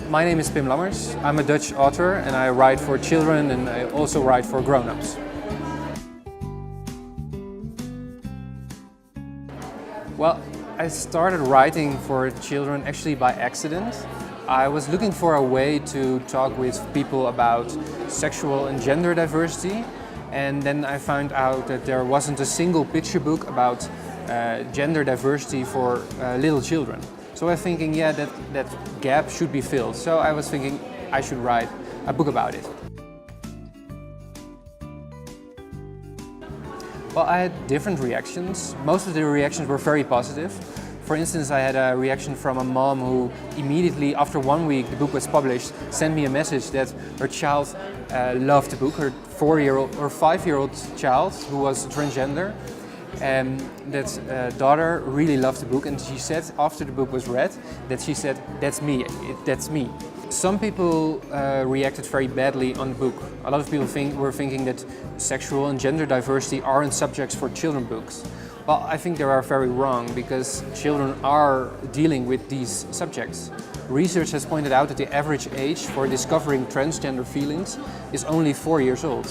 My name is Pim Lammers. I'm a Dutch author and I write for children and I also write for grown-ups. Well, I started writing for children actually by accident. I was looking for a way to talk with people about sexual and gender diversity, and then I found out that there wasn't a single picture book about gender diversity for little children. So I was thinking, yeah, that gap should be filled. So I was thinking I should write a book about it. Well, I had different reactions. Most of the reactions were very positive. For instance, I had a reaction from a mom who immediately after 1 week the book was published sent me a message that her child loved the book, her 4-year-old or 5-year-old child who was transgender. And that daughter really loved the book, and she said after the book was read that she said, "That's me, that's me." Some people reacted very badly on the book. A lot of people were thinking that sexual and gender diversity aren't subjects for children books. Well, I think they are very wrong, because children are dealing with these subjects. Research has pointed out that the average age for discovering transgender feelings is only 4 years old.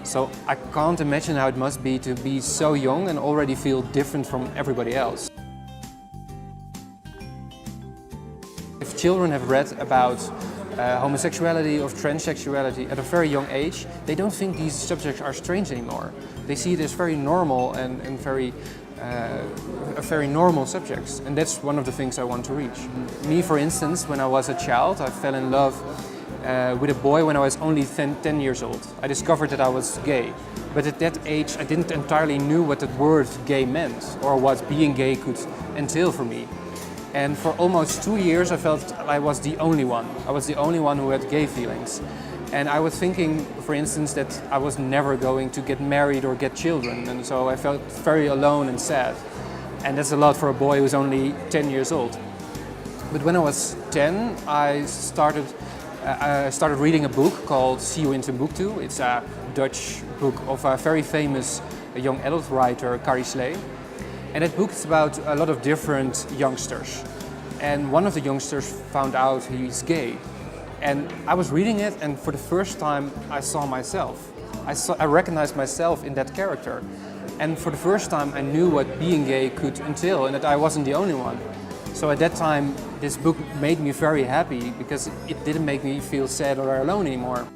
So I can't imagine how it must be to be so young and already feel different from everybody else. If children have read about homosexuality or transsexuality at a very young age, they don't think these subjects are strange anymore. They see it as very normal and very normal subjects. And that's one of the things I want to reach. Me, for instance, when I was a child, I fell in love with a boy when I was only 10 years old. I discovered that I was gay, but at that age I didn't entirely know what the word gay meant or what being gay could entail for me. And for almost 2 years I felt I was the only one. I was the only one who had gay feelings. And I was thinking, for instance, that I was never going to get married or get children, and so I felt very alone and sad. And that's a lot for a boy who's only 10 years old. But when I was 10, I started reading a book called See You in Timbuktu. It's a Dutch book of a very famous young adult writer, Carrie Slee. And that book is about a lot of different youngsters. And one of the youngsters found out he's gay. And I was reading it, and for the first time I saw myself. I recognized myself in that character. And for the first time I knew what being gay could entail and that I wasn't the only one. So at that time, this book made me very happy because it didn't make me feel sad or alone anymore.